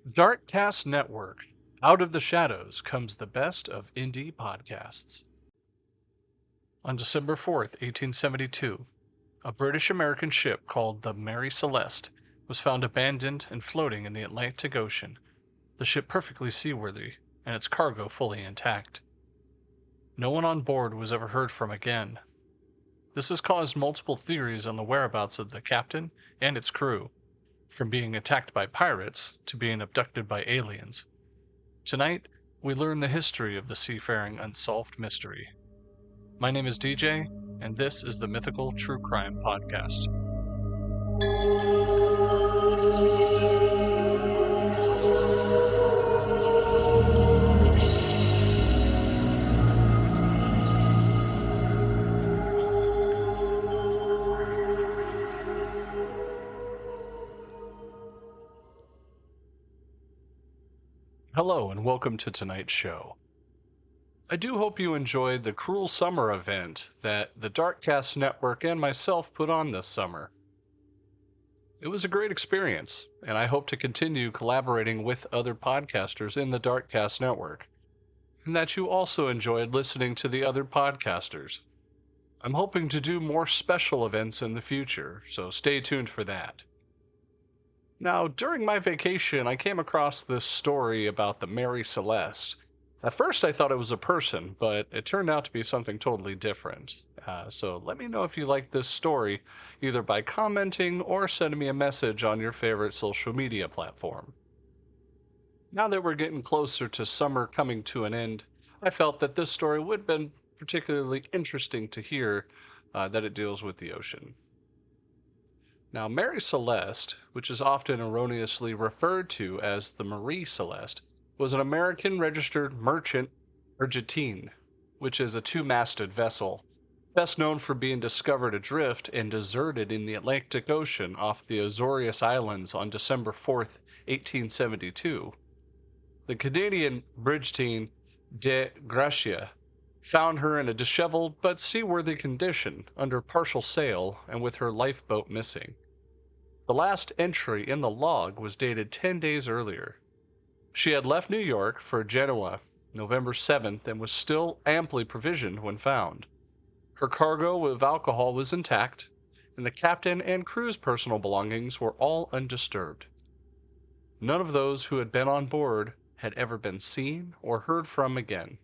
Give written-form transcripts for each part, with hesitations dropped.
Darkcast Network. Out of the shadows comes the best of indie podcasts. On December 4th, 1872, a British American ship called the Mary Celeste was found abandoned and floating in the Atlantic Ocean, the ship perfectly seaworthy and its cargo fully intact. No one on board was ever heard from again. This has caused multiple theories on the whereabouts of the captain and its crew, from being attacked by pirates to being abducted by aliens. Tonight, we learn the history of the seafaring unsolved mystery. My name is DJ, and this is the Mythical True Crime Podcast. Hello, and welcome to tonight's show. I do hope you enjoyed the Cruel Summer event that the Darkcast Network and myself put on this summer. It was a great experience, and I hope to continue collaborating with other podcasters in the Darkcast Network, and that you also enjoyed listening to the other podcasters. I'm hoping to do more special events in the future, so stay tuned for that. Now, during my vacation, I came across this story about the Mary Celeste. At first, I thought it was a person, but it turned out to be something totally different. So let me know if you like this story, either by commenting or sending me a message on your favorite social media platform. Now that we're getting closer to summer coming to an end, I felt that this story would have been particularly interesting to hear that it deals with the ocean. Now, Mary Celeste, which is often erroneously referred to as the Marie Celeste, was an American registered merchant brigantine, which is a two-masted vessel, best known for being discovered adrift and deserted in the Atlantic Ocean off the Azores Islands on December 4th, 1872. The Canadian brigantine de Gracia found her in a disheveled but seaworthy condition under partial sail and with her lifeboat missing. The last entry in the log was dated 10 days earlier. She had left New York for Genoa November 7th and was still amply provisioned when found. Her cargo of alcohol was intact, and the captain and crew's personal belongings were all undisturbed. None of those who had been on board had ever been seen or heard from again.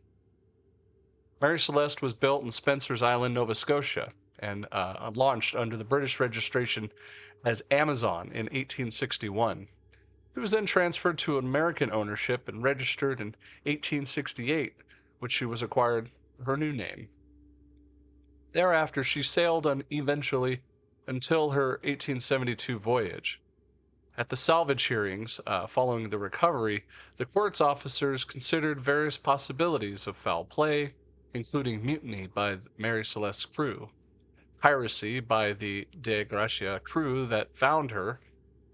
Mary Celeste was built in Spencer's Island, Nova Scotia, and launched under the British registration as Amazon in 1861. It was then transferred to American ownership and registered in 1868, which she was acquired her new name. Thereafter, she sailed eventually until her 1872 voyage. At the salvage hearings following the recovery, the court's officers considered various possibilities of foul play, including mutiny by Mary Celeste's crew, piracy by the De Gracia crew that found her,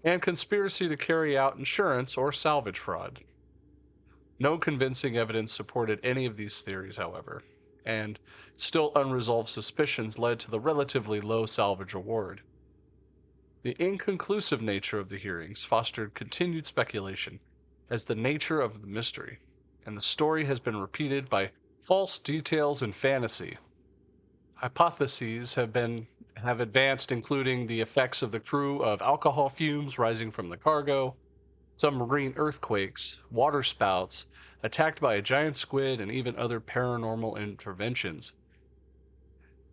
and conspiracy to carry out insurance or salvage fraud. No convincing evidence supported any of these theories, however, and still unresolved suspicions led to the relatively low salvage award. The inconclusive nature of the hearings fostered continued speculation as the nature of the mystery, and the story has been repeated by false details and fantasy. Hypotheses have advanced, including the effects of the crew of alcohol fumes rising from the cargo, some marine earthquakes, water spouts, attacked by a giant squid, and even other paranormal interventions.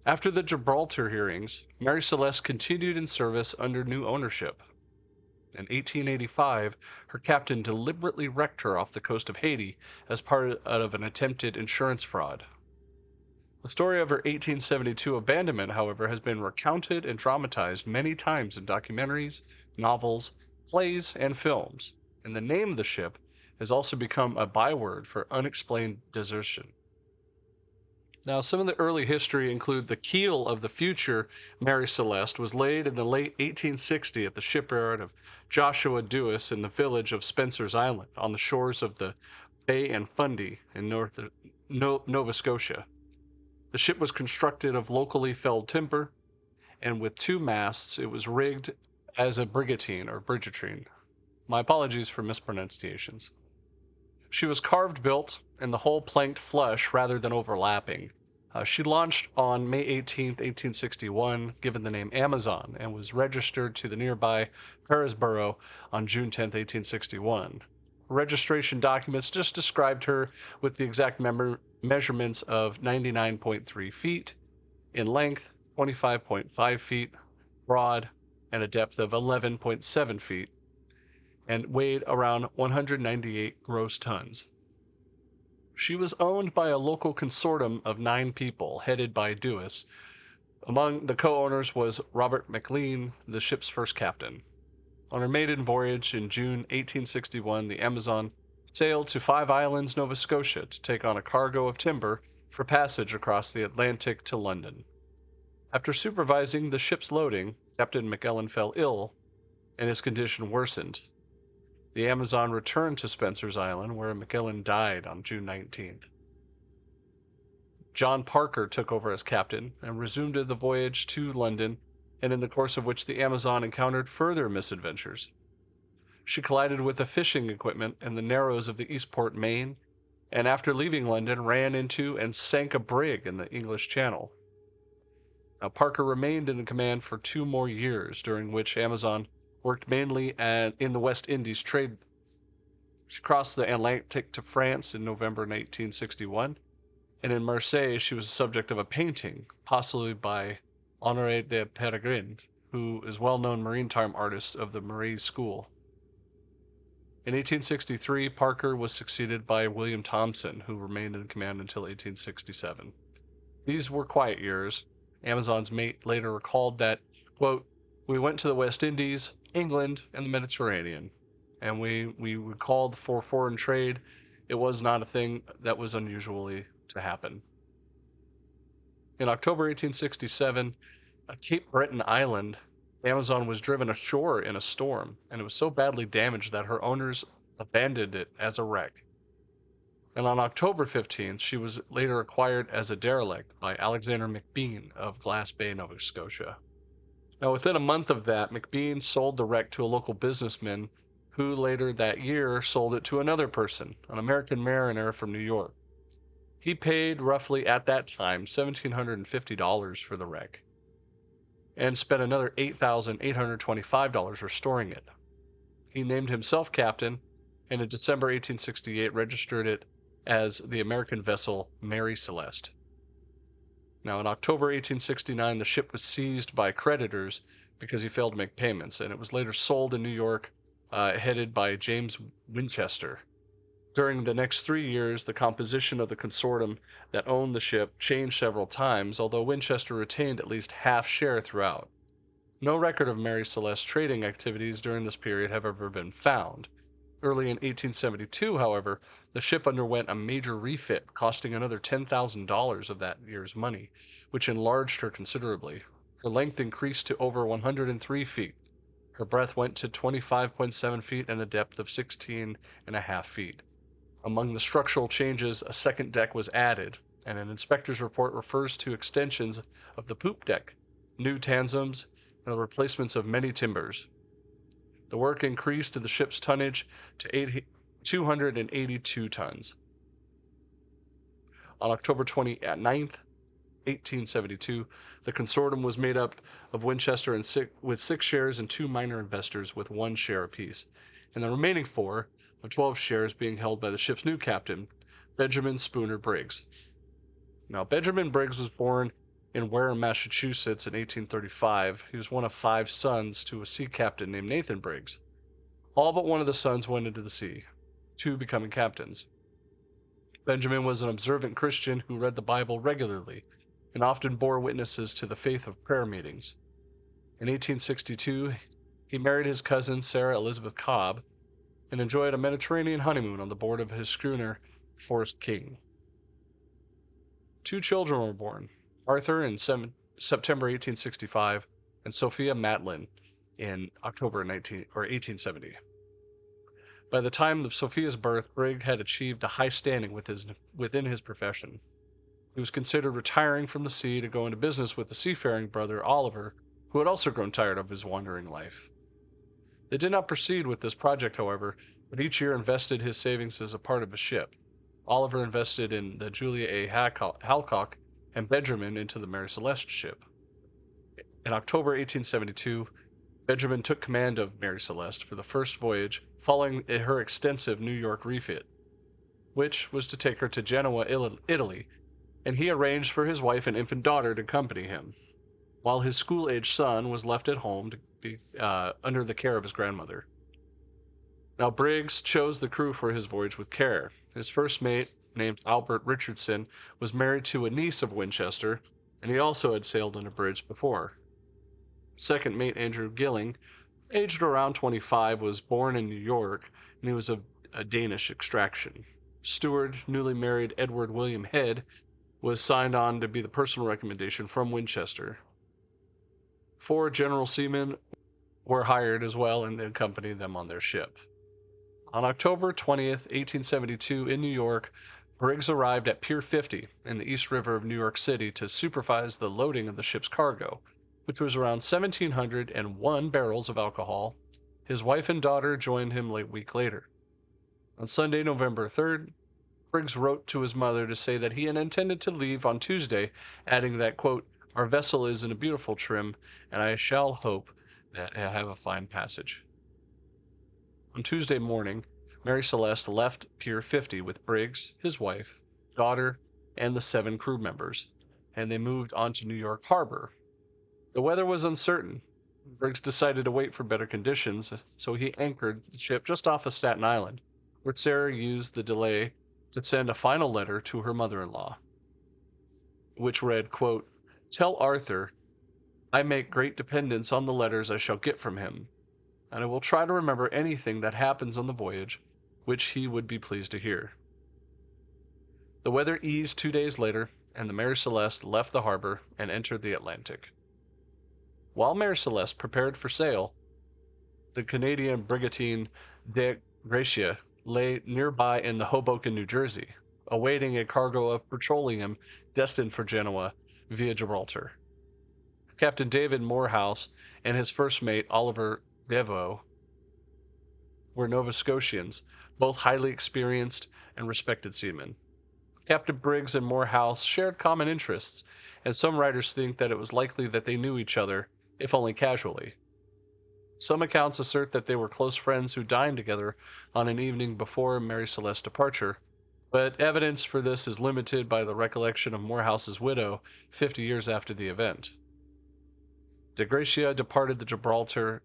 After the Gibraltar hearings, Mary Celeste continued in service under new ownership. In 1885, her captain deliberately wrecked her off the coast of Haiti as part of an attempted insurance fraud. The story of her 1872 abandonment, however, has been recounted and dramatized many times in documentaries, novels, plays, and films, and the name of the ship has also become a byword for unexplained desertion. Now, some of the early history include the keel of the future Mary Celeste was laid in the late 1860 at the shipyard of Joshua Dewis in the village of Spencer's Island on the shores of the Bay and Fundy in Nova Scotia. The ship was constructed of locally felled timber, and with two masts, it was rigged as a brigantine or brigantine. My apologies for mispronunciations. She was carved built and the hull planked flush rather than overlapping. She launched on May 18th, 1861, given the name Amazon, and was registered to the nearby Parisboro on June 10th, 1861. Registration documents just described her with the exact measurements of 99.3 feet in length, 25.5 feet broad, and a depth of 11.7 feet, and weighed around 198 gross tons. She was owned by a local consortium of 9 people, headed by Dewis. Among the co-owners was Robert McLean, the ship's first captain. On her maiden voyage in June 1861, the Amazon sailed to Five Islands, Nova Scotia, to take on a cargo of timber for passage across the Atlantic to London. After supervising the ship's loading, Captain McEllen fell ill, and his condition worsened. The Amazon returned to Spencer's Island, where McEllen died on June 19th. John Parker took over as captain and resumed the voyage to London, and in the course of which the Amazon encountered further misadventures. She collided with a fishing equipment in the narrows of the Eastport, Maine, and after leaving London, ran into and sank a brig in the English Channel. Now, Parker remained in the command for 2 more years, during which Amazon worked mainly in the West Indies trade. She crossed the Atlantic to France in November 1861, and in Marseille she was the subject of a painting, possibly by Honoré de Peregrine, who is well-known maritime artist of the Marais School. In 1863, Parker was succeeded by William Thompson, who remained in command until 1867. These were quiet years. Amazon's mate later recalled that, quote, "We went to the West Indies, England, and the Mediterranean, and we recalled for foreign trade. It was not a thing that was unusually to happen." In October 1867, at Cape Breton Island, Amazon was driven ashore in a storm, and it was so badly damaged that her owners abandoned it as a wreck. And on October 15th, she was later acquired as a derelict by Alexander McBean of Glass Bay, Nova Scotia. Now, within a month of that, McBean sold the wreck to a local businessman who later that year sold it to another person, an American mariner from New York. He paid roughly at that time $1,750 for the wreck and spent another $8,825 restoring it. He named himself captain, and in December 1868 registered it as the American vessel Mary Celeste. Now, in October 1869, the ship was seized by creditors because he failed to make payments, and it was later sold in New York, headed by James Winchester. During the next 3 years, the composition of the consortium that owned the ship changed several times, although Winchester retained at least half share throughout. No record of Mary Celeste's trading activities during this period have ever been found. Early in 1872, however, the ship underwent a major refit, costing another $10,000 of that year's money, which enlarged her considerably. Her length increased to over 103 feet. Her breadth went to 25.7 feet and a depth of 16.5 feet. Among the structural changes, a second deck was added, and an inspector's report refers to extensions of the poop deck, new transoms, and the replacements of many timbers. The work increased the ship's tonnage to 282 tons. On October 29th, 1872, the consortium was made up of Winchester with 6 shares and 2 minor investors with 1 share apiece, and the remaining 4 of 12 shares being held by the ship's new captain, Benjamin Spooner Briggs. Now, Benjamin Briggs was born in Wareham, Massachusetts in 1835. He was one of 5 sons to a sea captain named Nathan Briggs. All but one of the sons went into the sea, 2 becoming captains. Benjamin was an observant Christian who read the Bible regularly and often bore witnesses to the faith of prayer meetings. In 1862, he married his cousin Sarah Elizabeth Cobb and enjoyed a Mediterranean honeymoon on the board of his schooner Forest King. 2 children were born, Arthur in September 1865 and Sophia Matlin in October 1870. By the time of Sophia's birth, Briggs had achieved a high standing within his profession. He was considered retiring from the sea to go into business with the seafaring brother Oliver, who had also grown tired of his wandering life. They did not proceed with this project, however, but each year invested his savings as a part of a ship. Oliver invested in the Julia A. Halcock, and Benjamin into the Mary Celeste ship. In October 1872, Benjamin took command of Mary Celeste for the first voyage following her extensive New York refit, which was to take her to Genoa, Italy, and he arranged for his wife and infant daughter to accompany him, while his school-aged son was left at home to be under the care of his grandmother. Now, Briggs chose the crew for his voyage with care. His first mate, named Albert Richardson, was married to a niece of Winchester, and he also had sailed on a bridge before. Second mate, Andrew Gilling, aged around 25, was born in New York, and he was of a Danish extraction. Steward, newly married Edward William Head, was signed on to be the personal recommendation from Winchester. 4 general seamen were hired as well and accompanied them on their ship. On October 20th, 1872, in New York, Briggs arrived at Pier 50 in the East River of New York City to supervise the loading of the ship's cargo, which was around 1,701 barrels of alcohol. His wife and daughter joined him a week later. On Sunday, November 3rd, Briggs wrote to his mother to say that he had intended to leave on Tuesday, adding that, quote, "Our vessel is in a beautiful trim, and I shall hope that I have a fine passage." On Tuesday morning, Mary Celeste left Pier 50 with Briggs, his wife, daughter, and the 7 crew members, and they moved on to New York Harbor. The weather was uncertain. Briggs decided to wait for better conditions, so he anchored the ship just off of Staten Island, where Sarah used the delay to send a final letter to her mother-in-law, which read, quote, "Tell Arthur I make great dependence on the letters I shall get from him, and I will try to remember anything that happens on the voyage which he would be pleased to hear." The weather eased 2 days later, and the Mary Celeste left the harbor and entered the Atlantic. While Mary Celeste prepared for sail, the Canadian brigantine De Gracia lay nearby in the Hoboken, New Jersey, awaiting a cargo of petroleum destined for Genoa via Gibraltar. Captain David Morehouse and his first mate, Oliver Devoe, were Nova Scotians, both highly experienced and respected seamen. Captain Briggs and Morehouse shared common interests, and some writers think that it was likely that they knew each other, if only casually. Some accounts assert that they were close friends who dined together on an evening before Mary Celeste's departure, but evidence for this is limited by the recollection of Morehouse's widow 50 years after the event. De Gracia departed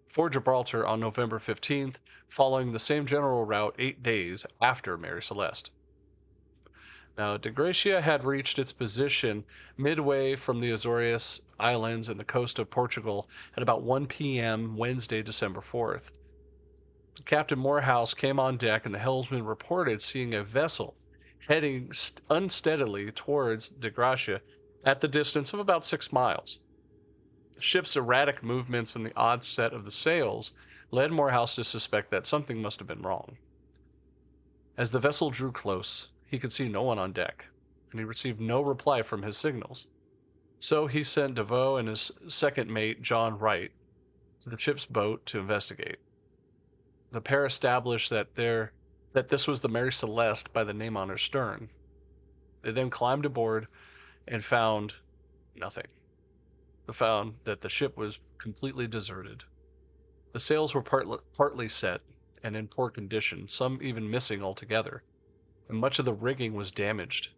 for Gibraltar on November 15th, following the same general route 8 days after Mary Celeste. Now, De Gracia had reached its position midway from the Azores Islands and the coast of Portugal at about 1 p.m. Wednesday, December 4th. Captain Morehouse came on deck, and the helmsman reported seeing a vessel heading unsteadily towards De Gracia at the distance of about 6 miles. The ship's erratic movements and the odd set of the sails led Morehouse to suspect that something must have been wrong. As the vessel drew close, he could see no one on deck, and he received no reply from his signals. So he sent Devoe and his second mate, John Wright, to the ship's boat to investigate. The pair established that this was the Mary Celeste by the name on her stern. They then climbed aboard and found nothing. They found that the ship was completely deserted. The sails were partly set and in poor condition, some even missing altogether, and much of the rigging was damaged.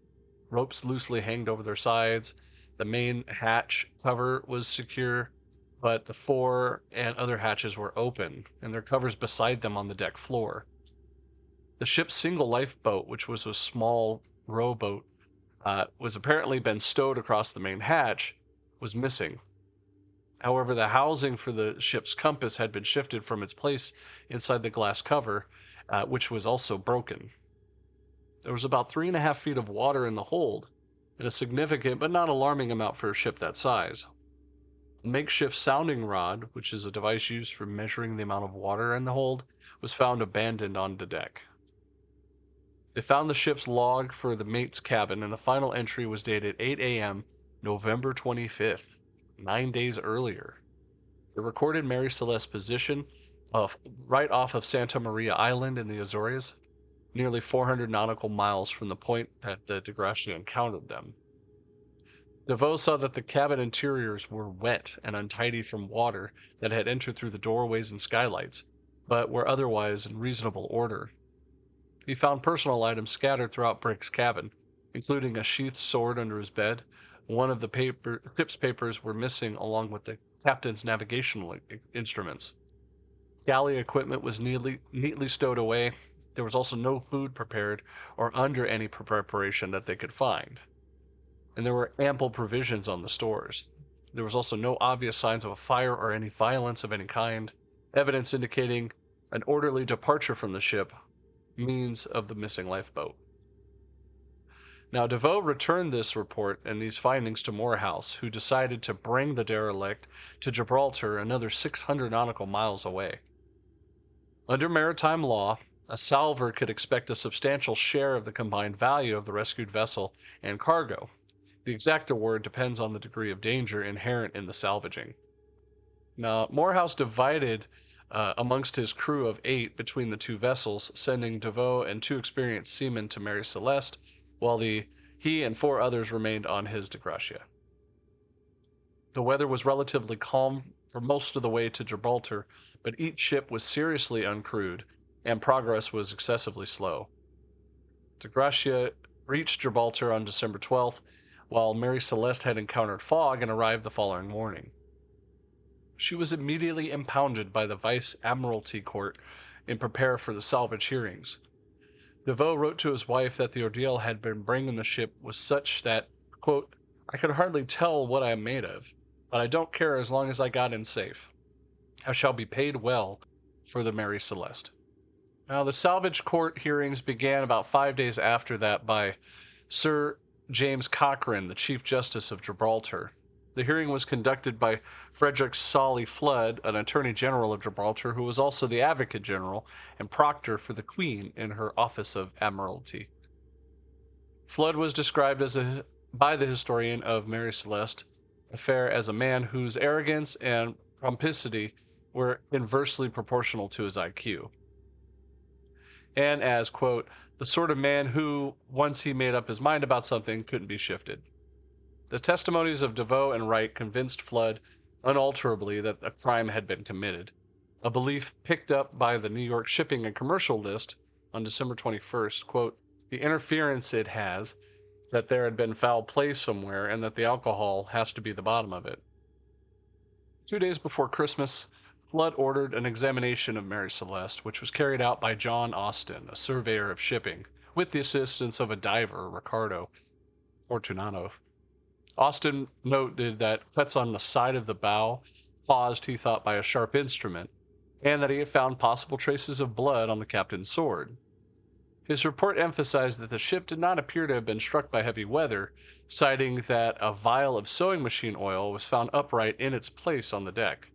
Ropes loosely hanged over their sides. The main hatch cover was secure, but the fore and other hatches were open, and their covers beside them on the deck floor. The ship's single lifeboat, which was a small rowboat, was apparently been stowed across the main hatch, was missing. However, the housing for the ship's compass had been shifted from its place inside the glass cover, which was also broken. There was about 3.5 feet of water in the hold, and a significant but not alarming amount for a ship that size. A makeshift sounding rod, which is a device used for measuring the amount of water in the hold, was found abandoned on the deck. They found the ship's log for the mate's cabin, and the final entry was dated 8 a.m., November 25th, 9 days earlier. It recorded Mary Celeste's position off, right off of Santa Maria Island in the Azores, nearly 400 nautical miles from the point that the DeGrasse encountered them. DeVoe saw that the cabin interiors were wet and untidy from water that had entered through the doorways and skylights, but were otherwise in reasonable order. He found personal items scattered throughout Brick's cabin, including a sheathed sword under his bed. One of the ship's papers were missing, along with the captain's navigational instruments. Galley equipment was neatly stowed away. There was also no food prepared or under any preparation that they could find. And there were ample provisions on the stores. There was also no obvious signs of a fire or any violence of any kind, evidence indicating an orderly departure from the ship, means of the missing lifeboat. Now, DeVoe returned this report and these findings to Morehouse, who decided to bring the derelict to Gibraltar, another 600 nautical miles away. Under maritime law, a salvor could expect a substantial share of the combined value of the rescued vessel and cargo. The exact award depends on the degree of danger inherent in the salvaging. Now, Morehouse divided amongst his crew of 8 between the 2 vessels, sending DeVoe and 2 experienced seamen to Mary Celeste, while he and 4 others remained on his DeGrasse. The weather was relatively calm for most of the way to Gibraltar, but each ship was seriously uncrewed, and progress was excessively slow. DeGrasse reached Gibraltar on December 12th, while Mary Celeste had encountered fog and arrived the following morning. She was immediately impounded by the Vice Admiralty Court and prepared for the salvage hearings. DeVoe wrote to his wife that the ordeal had been bringing the ship was such that, quote, "I could hardly tell what I am made of, but I don't care as long as I got in safe. I shall be paid well for the Mary Celeste." Now, the salvage court hearings began about 5 days after that by Sir James Cochrane, the Chief Justice of Gibraltar. The hearing was conducted by Frederick Solly Flood, an Attorney General of Gibraltar, who was also the Advocate General and Proctor for the Queen in her Office of Admiralty. Flood was described by the historian of Mary Celeste affair as a man whose arrogance and pomposity were inversely proportional to his IQ, and as, quote, "the sort of man who, once he made up his mind about something, couldn't be shifted." The testimonies of DeVoe and Wright convinced Flood unalterably that a crime had been committed, a belief picked up by the New York Shipping and Commercial List on December 21st, quote, "the interference it has that there had been foul play somewhere and that the alcohol has to be the bottom of it." 2 days before Christmas, Flood ordered an examination of Mary Celeste, which was carried out by John Austin, a surveyor of shipping, with the assistance of a diver, Ricardo Fortunato. Austin noted that cuts on the side of the bow, caused, he thought, by a sharp instrument, and that he had found possible traces of blood on the captain's sword. His report emphasized that the ship did not appear to have been struck by heavy weather, citing that a vial of sewing machine oil was found upright in its place on the deck.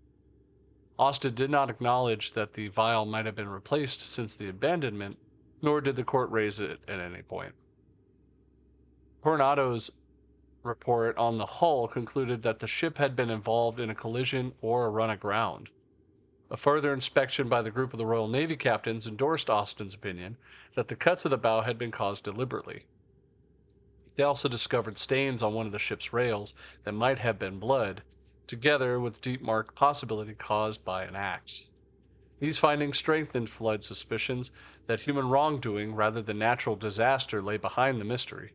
Austin did not acknowledge that the vial might have been replaced since the abandonment, nor did the court raise it at any point. Tornado's report on the hull concluded that the ship had been involved in a collision or a run aground. A further inspection by the group of the Royal Navy captains endorsed Austin's opinion that the cuts of the bow had been caused deliberately. They also discovered stains on one of the ship's rails that might have been blood, together with deep mark possibility caused by an axe. These findings strengthened Flood's suspicions that human wrongdoing rather than natural disaster lay behind the mystery.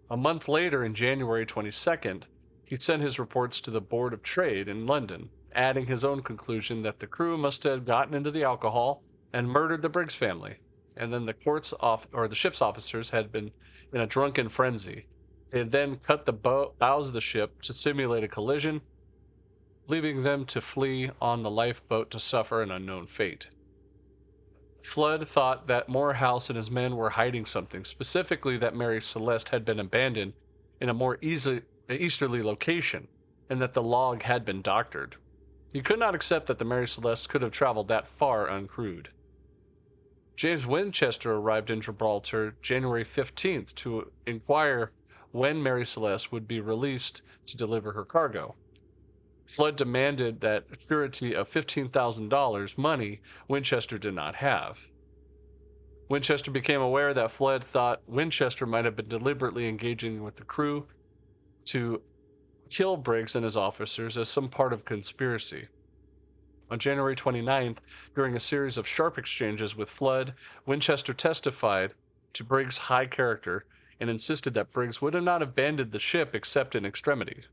A month later, in January 22nd, he sent his reports to the Board of Trade in London, adding his own conclusion that the crew must have gotten into the alcohol and murdered the Briggs family, and then the ship's officers had been in a drunken frenzy. They had then cut the bows of the ship to simulate a collision, leaving them to flee on the lifeboat to suffer an unknown fate. Flood thought that Morehouse and his men were hiding something, specifically that Mary Celeste had been abandoned in a more easterly location, and that the log had been doctored. He could not accept that the Mary Celeste could have traveled that far uncrewed. James Winchester arrived in Gibraltar January 15th to inquire when Mary Celeste would be released to deliver her cargo. Flood demanded that surety of $15,000, money Winchester did not have. Winchester became aware that Flood thought Winchester might have been deliberately engaging with the crew to kill Briggs and his officers as some part of a conspiracy. On January 29th, during a series of sharp exchanges with Flood, Winchester testified to Briggs' high character and insisted that Briggs would have not abandoned the ship except in extremity.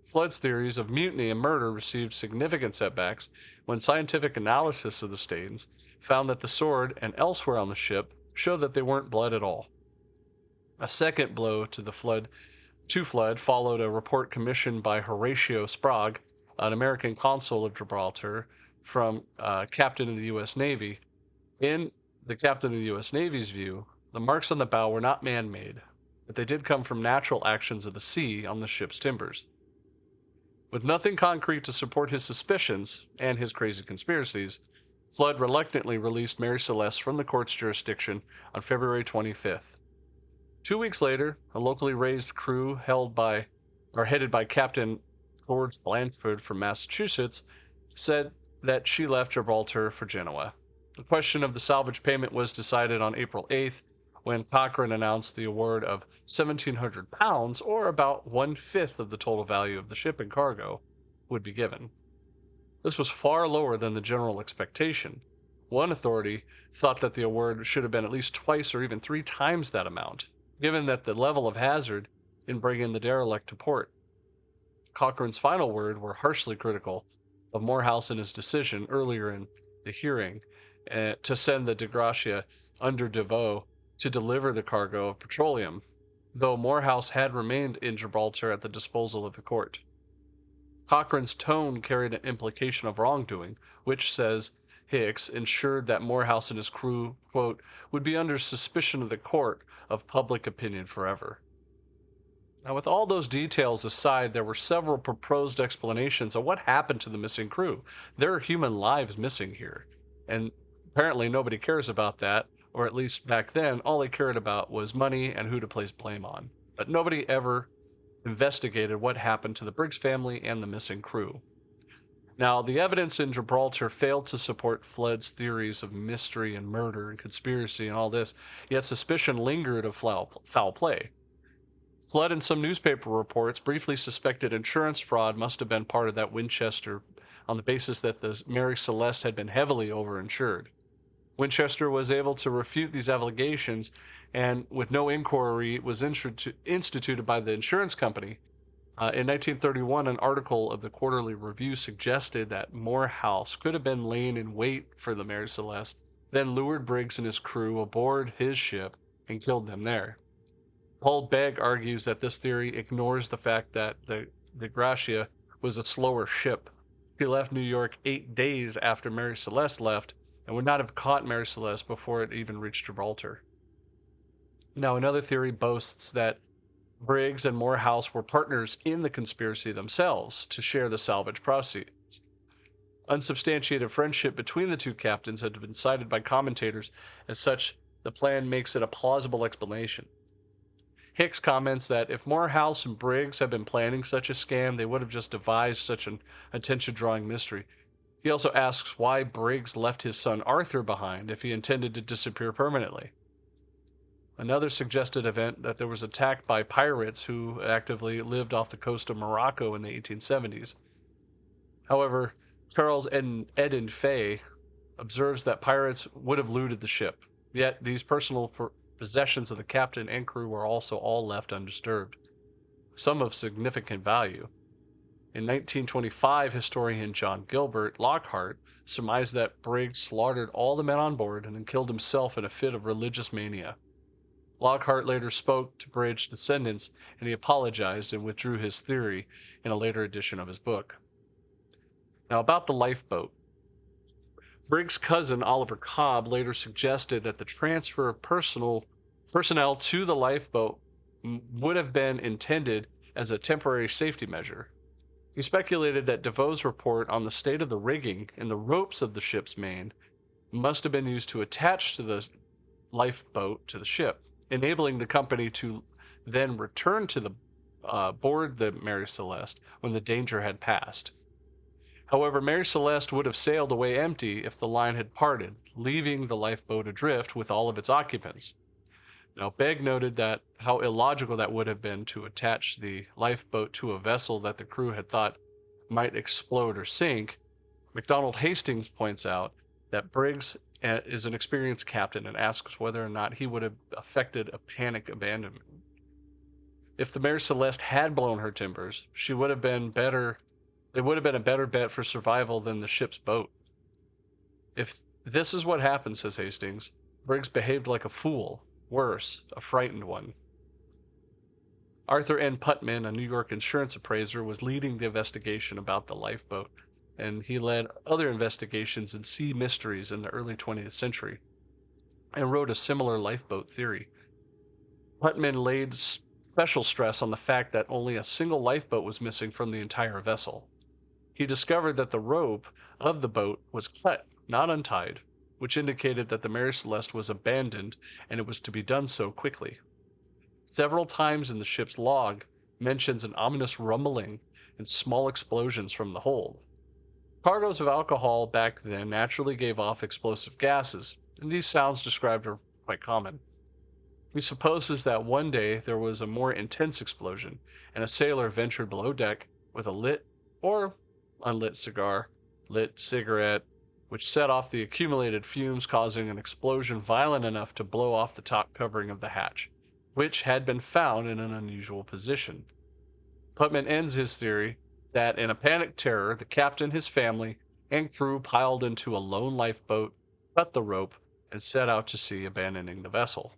Flood's theories of mutiny and murder received significant setbacks when scientific analysis of the stains found that the sword and elsewhere on the ship showed that they weren't blood at all. A second blow to Flood followed a report commissioned by Horatio Sprague, an American consul of Gibraltar, from captain of the U.S. Navy. In the captain of the U.S. Navy's view, the marks on the bow were not man-made, but they did come from natural actions of the sea on the ship's timbers. With nothing concrete to support his suspicions and his crazy conspiracies, Flood reluctantly released Mary Celeste from the court's jurisdiction on February 25th. 2 weeks later, a locally raised crew headed by Captain George Blanford from Massachusetts said that she left Gibraltar for Genoa. The question of the salvage payment was decided on April 8th when Cochrane announced the award of £1,700, or about 1/5 of the total value of the ship and cargo, would be given. This was far lower than the general expectation. One authority thought that the award should have been at least twice or even 3 times that amount, given that the level of hazard in bringing the derelict to port. Cochrane's final word were harshly critical of Morehouse in his decision earlier in the hearing to send the De Gracia under Devoe to deliver the cargo of petroleum, though Morehouse had remained in Gibraltar at the disposal of the court. Cochrane's tone carried an implication of wrongdoing, which, says Hicks, ensured that Morehouse and his crew, quote, would be under suspicion of the court of public opinion forever. Now, with all those details aside, there were several proposed explanations of what happened to the missing crew. There are human lives missing here, and apparently nobody cares about that, or at least back then, all they cared about was money and who to place blame on. But nobody ever investigated what happened to the Briggs family and the missing crew. Now, the evidence in Gibraltar failed to support Flood's theories of mystery and murder and conspiracy and all this, yet suspicion lingered of foul play. Flood and some newspaper reports briefly suspected insurance fraud must have been part of that Winchester on the basis that the Mary Celeste had been heavily overinsured. Winchester was able to refute these allegations, and with no inquiry was instituted by the insurance company. In 1931, an article of the Quarterly Review suggested that Morehouse could have been laying in wait for the Mary Celeste, then lured Briggs and his crew aboard his ship and killed them there. Paul Begg argues that this theory ignores the fact that the De Gracia was a slower ship. He left New York 8 days after Mary Celeste left and would not have caught Mary Celeste before it even reached Gibraltar. Now, another theory boasts that Briggs and Morehouse were partners in the conspiracy themselves to share the salvage proceeds. Unsubstantiated friendship between the two captains had been cited by commentators as such. The plan makes it a plausible explanation. Hicks comments that if Morehouse and Briggs had been planning such a scam, they would have just devised such an attention-drawing mystery. He also asks why Briggs left his son Arthur behind if he intended to disappear permanently. Another suggested event that there was attack by pirates who actively lived off the coast of Morocco in the 1870s. However, Charles Eden Fay observes that pirates would have looted the ship, yet these personal possessions of the captain and crew were also all left undisturbed, some of significant value. In 1925, historian John Gilbert Lockhart surmised that Briggs slaughtered all the men on board and then killed himself in a fit of religious mania. Lockhart later spoke to Briggs' descendants, and he apologized and withdrew his theory in a later edition of his book. Now, about the lifeboat. Briggs' cousin Oliver Cobb later suggested that the transfer of personnel to the lifeboat would have been intended as a temporary safety measure. He speculated that Devoe's report on the state of the rigging and the ropes of the ship's main must have been used to attach to the lifeboat to the ship, enabling the company to then return to the board the Mary Celeste when the danger had passed. However, Mary Celeste would have sailed away empty if the line had parted, leaving the lifeboat adrift with all of its occupants. Now, Begg noted that how illogical that would have been to attach the lifeboat to a vessel that the crew had thought might explode or sink. McDonald Hastings points out that Briggs is an experienced captain and asks whether or not he would have affected a panic abandonment. If the Mary Celeste had blown her timbers, she would have been better. It would have been a better bet for survival than the ship's boat. If this is what happened, says Hastings, Briggs behaved like a fool, worse, a frightened one. Arthur N. Putman, a New York insurance appraiser, was leading the investigation about the lifeboat, and he led other investigations in sea mysteries in the early 20th century and wrote a similar lifeboat theory. Putman laid special stress on the fact that only a single lifeboat was missing from the entire vessel. He discovered that the rope of the boat was cut, not untied, which indicated that the Mary Celeste was abandoned and it was to be done so quickly. Several times in the ship's log mentions an ominous rumbling and small explosions from the hold. Cargoes of alcohol back then naturally gave off explosive gases, and these sounds described are quite common. He supposes that one day there was a more intense explosion, and a sailor ventured below deck with a lit or unlit cigar, lit cigarette, which set off the accumulated fumes, causing an explosion violent enough to blow off the top covering of the hatch, which had been found in an unusual position. Putman ends his theory that in a panic terror, the captain, his family, and crew piled into a lone lifeboat, cut the rope, and set out to sea, abandoning the vessel.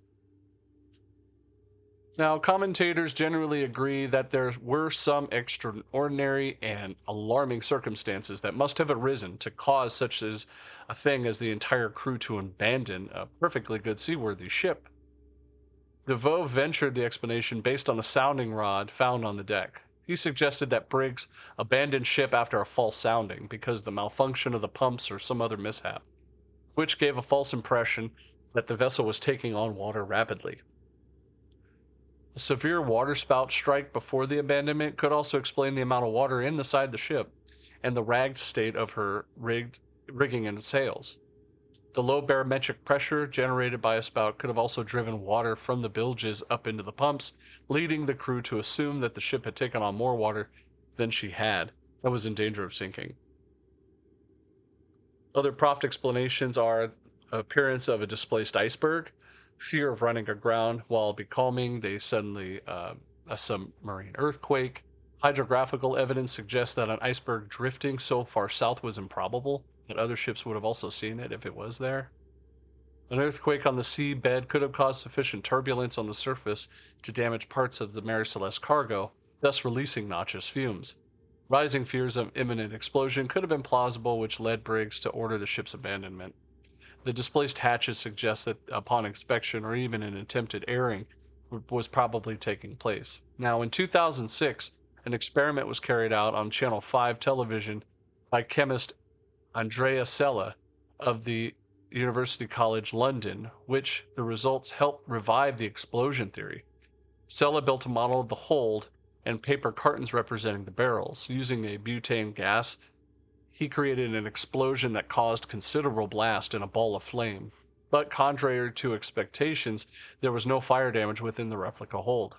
Now, commentators generally agree that there were some extraordinary and alarming circumstances that must have arisen to cause such as a thing as the entire crew to abandon a perfectly good seaworthy ship. DeVoe ventured the explanation based on the sounding rod found on the deck. He suggested that Briggs abandoned ship after a false sounding because of the malfunction of the pumps or some other mishap, which gave a false impression that the vessel was taking on water rapidly. A severe waterspout strike before the abandonment could also explain the amount of water inside the ship and the ragged state of her rigging and sails. The low barometric pressure generated by a spout could have also driven water from the bilges up into the pumps, leading the crew to assume that the ship had taken on more water than she had and was in danger of sinking. Other prompt explanations are appearance of a displaced iceberg, fear of running aground while becalming a submarine earthquake. Hydrographical evidence suggests that an iceberg drifting so far south was improbable, that other ships would have also seen it if it was there. An earthquake on the seabed could have caused sufficient turbulence on the surface to damage parts of the Mary Celeste cargo, thus releasing noxious fumes. Rising fears of imminent explosion could have been plausible, which led Briggs to order the ship's abandonment. The displaced hatches suggest that upon inspection or even an attempted airing was probably taking place. Now, in 2006, an experiment was carried out on Channel 5 television by chemist Andrea Sella of the University College London, which the results helped revive the explosion theory. Sella built a model of the hold and paper cartons representing the barrels. Using a butane gas, he created an explosion that caused considerable blast in a ball of flame. But contrary to expectations, there was no fire damage within the replica hold.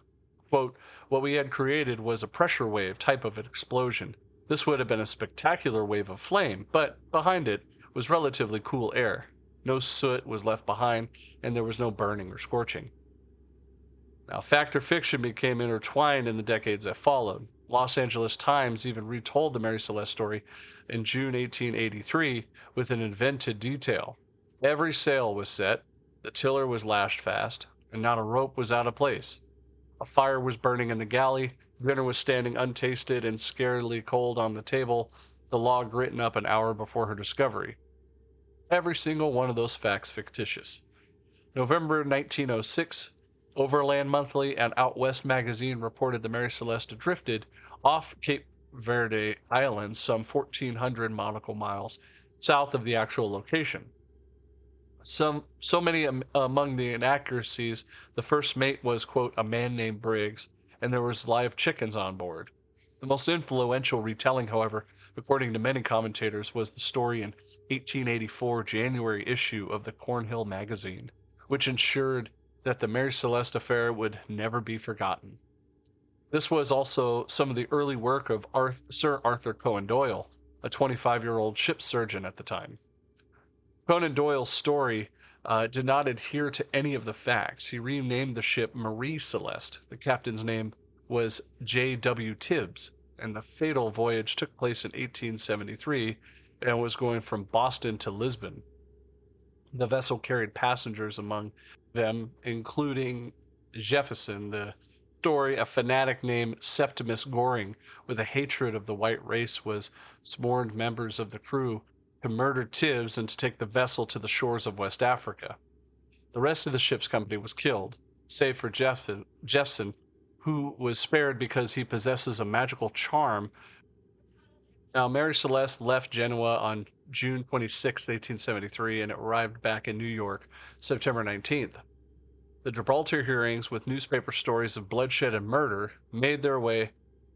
Quote, "What we had created was a pressure wave type of an explosion. This would have been a spectacular wave of flame, but behind it was relatively cool air. No soot was left behind, and there was no burning or scorching." Now, fact or fiction became intertwined in the decades that followed. Los Angeles Times even retold the Mary Celeste story in June 1883 with an invented detail. Every sail was set, the tiller was lashed fast, and not a rope was out of place. A fire was burning in the galley, dinner was standing untasted and scarcely cold on the table, the log written up an hour before her discovery. Every single one of those facts fictitious. November 1906, Overland Monthly and Out West Magazine reported the Mary Celeste drifted off Cape Verde Island some 1,400 nautical miles south of the actual location. So many among the inaccuracies, the first mate was, quote, "a man named Briggs," and there was live chickens on board. The most influential retelling, however, according to many commentators, was the story in 1884 January issue of the Cornhill magazine, which ensured that the Mary Celeste affair would never be forgotten. This was also some of the early work of Sir Arthur Conan Doyle, a 25-year-old ship surgeon at the time. Conan Doyle's story did not adhere to any of the facts. He renamed the ship Mary Celeste. The captain's name was J.W. Tibbs, and the fatal voyage took place in 1873 and was going from Boston to Lisbon. The vessel carried passengers, among them including Jefferson. The story, a fanatic named Septimus Goring, with a hatred of the white race, was sworn members of the crew to murder Tibbs and to take the vessel to the shores of West Africa. The rest of the ship's company was killed, save for Jeffson, who was spared because he possesses a magical charm. Now, Mary Celeste left Genoa on June 26, 1873, and it arrived back in New York September 19th. The Gibraltar hearings, with newspaper stories of bloodshed and murder, made their way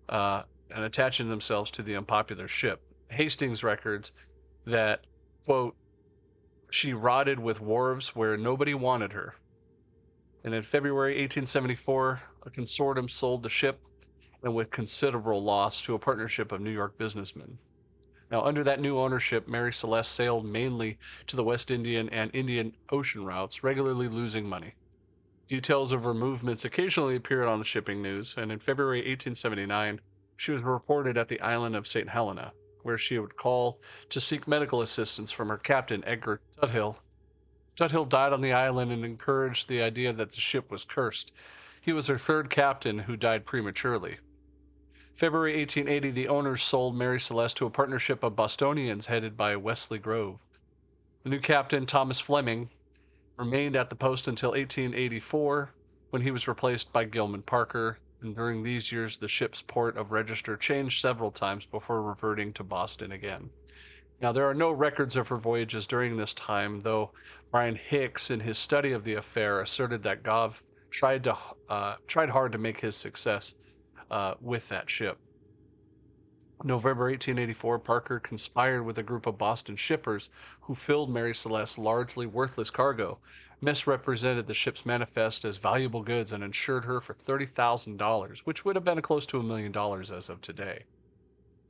and attaching themselves to the unpopular ship. Hastings records that, quote, she rotted with wharves where nobody wanted her. And in February 1874, a consortium sold the ship, and with considerable loss, to a partnership of New York businessmen. Now, under that new ownership, Mary Celeste sailed mainly to the West Indian and Indian Ocean routes, regularly losing money. Details of her movements occasionally appeared on the shipping news, and in February 1879, she was reported at the island of St. Helena, where she would call to seek medical assistance from her captain, Edgar Tuthill. Tuthill died on the island and encouraged the idea that the ship was cursed. He was her third captain who died prematurely. February 1880, the owners sold Mary Celeste to a partnership of Bostonians headed by Wesley Grove. The new captain, Thomas Fleming, remained at the post until 1884, when he was replaced by Gilman Parker, and during these years the ship's port of register changed several times before reverting to Boston again. Now, there are no records of her voyages during this time, though Brian Hicks, in his study of the affair, asserted that Gove tried hard to make his success with that ship. November 1884, Parker conspired with a group of Boston shippers who filled Mary Celeste's largely worthless cargo, misrepresented the ship's manifest as valuable goods, and insured her for $30,000, which would have been close to $1 million as of today.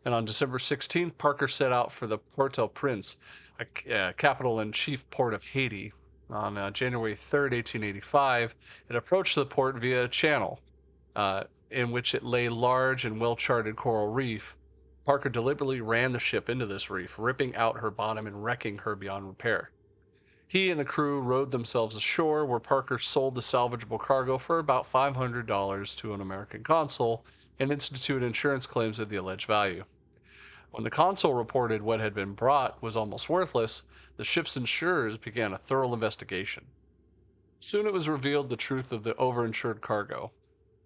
And on December 16th, Parker set out for the Port-au-Prince, a capital and chief port of Haiti. On January 3rd, 1885, it approached the port via a channel in which it lay large and well-charted coral reef. Parker deliberately ran the ship into this reef, ripping out her bottom and wrecking her beyond repair. He and the crew rowed themselves ashore, where Parker sold the salvageable cargo for about $500 to an American consul and instituted insurance claims of the alleged value. When the consul reported what had been brought was almost worthless, the ship's insurers began a thorough investigation. Soon it was revealed the truth of the overinsured cargo.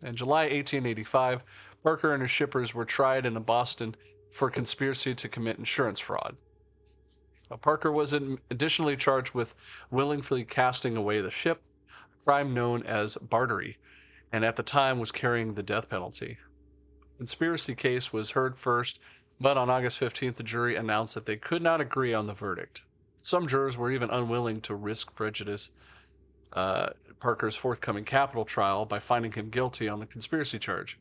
In July 1885, Parker and his shippers were tried in Boston for conspiracy to commit insurance fraud. Parker was additionally charged with willingly casting away the ship, a crime known as bartery, and at the time was carrying the death penalty. The conspiracy case was heard first, but on August 15th, the jury announced that they could not agree on the verdict. Some jurors were even unwilling to risk prejudice Parker's forthcoming capital trial by finding him guilty on the conspiracy charge.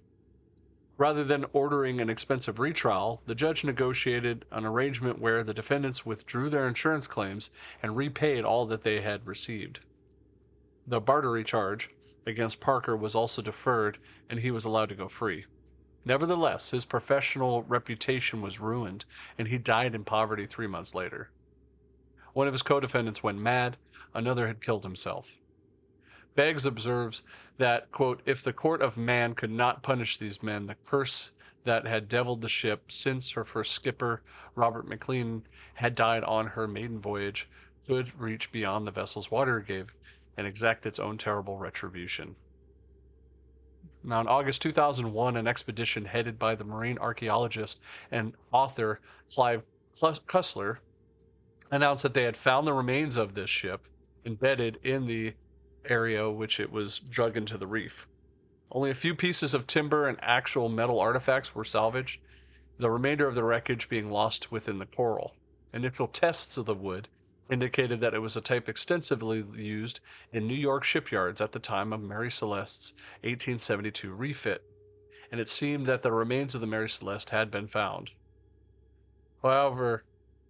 Rather than ordering an expensive retrial, the judge negotiated an arrangement where the defendants withdrew their insurance claims and repaid all that they had received. The bartery charge against Parker was also deferred, and he was allowed to go free. Nevertheless, his professional reputation was ruined, and he died in poverty 3 months later. One of his co-defendants went mad, another had killed himself. Beggs observes that, quote, if the court of man could not punish these men, the curse that had deviled the ship since her first skipper, Robert McLean, had died on her maiden voyage, could reach beyond the vessel's water gave and exact its own terrible retribution. Now, in August 2001, an expedition headed by the marine archaeologist and author Clive Cussler announced that they had found the remains of this ship embedded in the area which it was drug into the reef. Only a few pieces of timber and actual metal artifacts were salvaged, the remainder of the wreckage being lost within the coral. Initial tests of the wood indicated that it was a type extensively used in New York shipyards at the time of Mary Celeste's 1872 refit, and it seemed that the remains of the Mary Celeste had been found. However,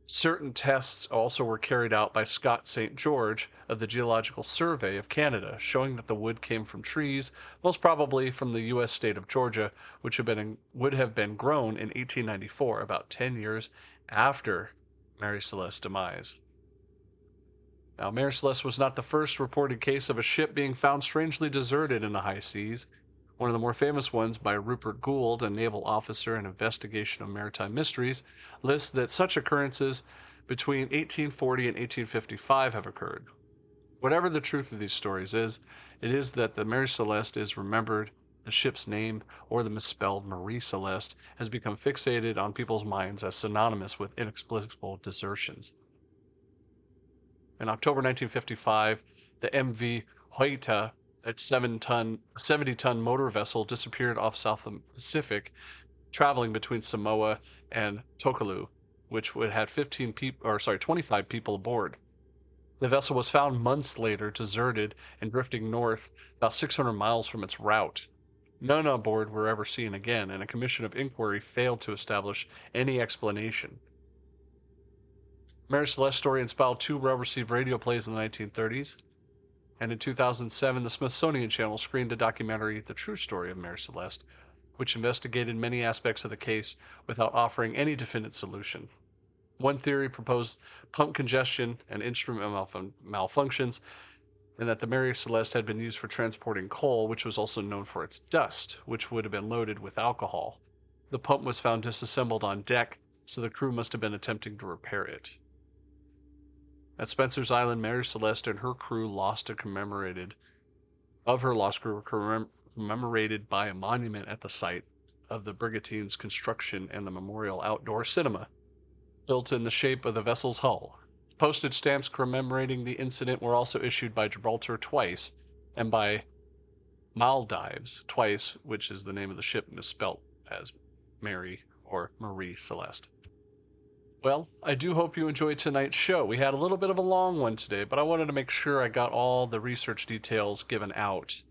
certain tests also were carried out by Scott St. George of the Geological Survey of Canada, showing that the wood came from trees, most probably from the U.S. state of Georgia, which would have been grown in 1894, about 10 years after Mary Celeste's demise. Now, Mary Celeste was not the first reported case of a ship being found strangely deserted in the high seas. One of the more famous ones, by Rupert Gould, a naval officer in Investigation of Maritime Mysteries, lists that such occurrences between 1840 and 1855 have occurred. Whatever the truth of these stories is, it is that the Mary Celeste is remembered, the ship's name, or the misspelled Marie Celeste, has become fixated on people's minds as synonymous with inexplicable desertions. In October 1955, the MV Hoita, a 70-ton motor vessel, disappeared off South Pacific, traveling between Samoa and Tokelau, which would had 25 people aboard. The vessel was found months later, deserted and drifting north about 600 miles from its route. None on board were ever seen again, and a commission of inquiry failed to establish any explanation. Mary Celeste's story inspired two well-received radio plays in the 1930s, and in 2007, the Smithsonian Channel screened a documentary, The True Story of Mary Celeste, which investigated many aspects of the case without offering any definite solution. One theory proposed pump congestion and instrument malfunctions, and that the Mary Celeste had been used for transporting coal, which was also known for its dust, which would have been loaded with alcohol. The pump was found disassembled on deck, so the crew must have been attempting to repair it. At Spencer's Island, Mary Celeste and her crew commemorated by a monument at the site of the brigantine's construction and the memorial outdoor cinema, built in the shape of the vessel's hull. Postage stamps commemorating the incident were also issued by Gibraltar twice, and by Maldives twice, which is the name of the ship misspelt as Mary or Marie Celeste. Well, I do hope you enjoyed tonight's show. We had a little bit of a long one today, but I wanted to make sure I got all the research details given out.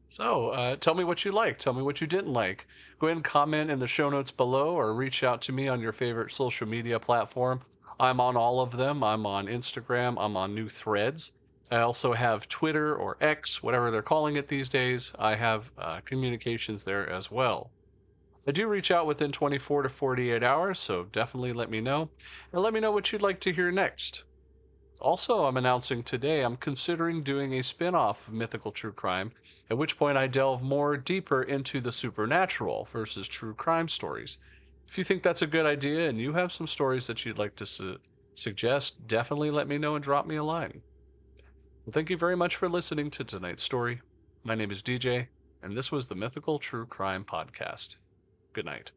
So, tell me what you liked. Tell me what you didn't like. Go ahead and comment in the show notes below, or reach out to me on your favorite social media platform. I'm on all of them. I'm on Instagram. I'm on new threads. I also have Twitter or X, whatever they're calling it these days. I have communications there as well. I do reach out within 24 to 48 hours, so definitely let me know. And let me know what you'd like to hear next. Also, I'm announcing today I'm considering doing a spin-off of Mythical True Crime, at which point I delve more deeper into the supernatural versus true crime stories. If you think that's a good idea and you have some stories that you'd like to suggest, definitely let me know and drop me a line. Well, thank you very much for listening to tonight's story. My name is DJ, and this was the Mythical True Crime Podcast. Good night.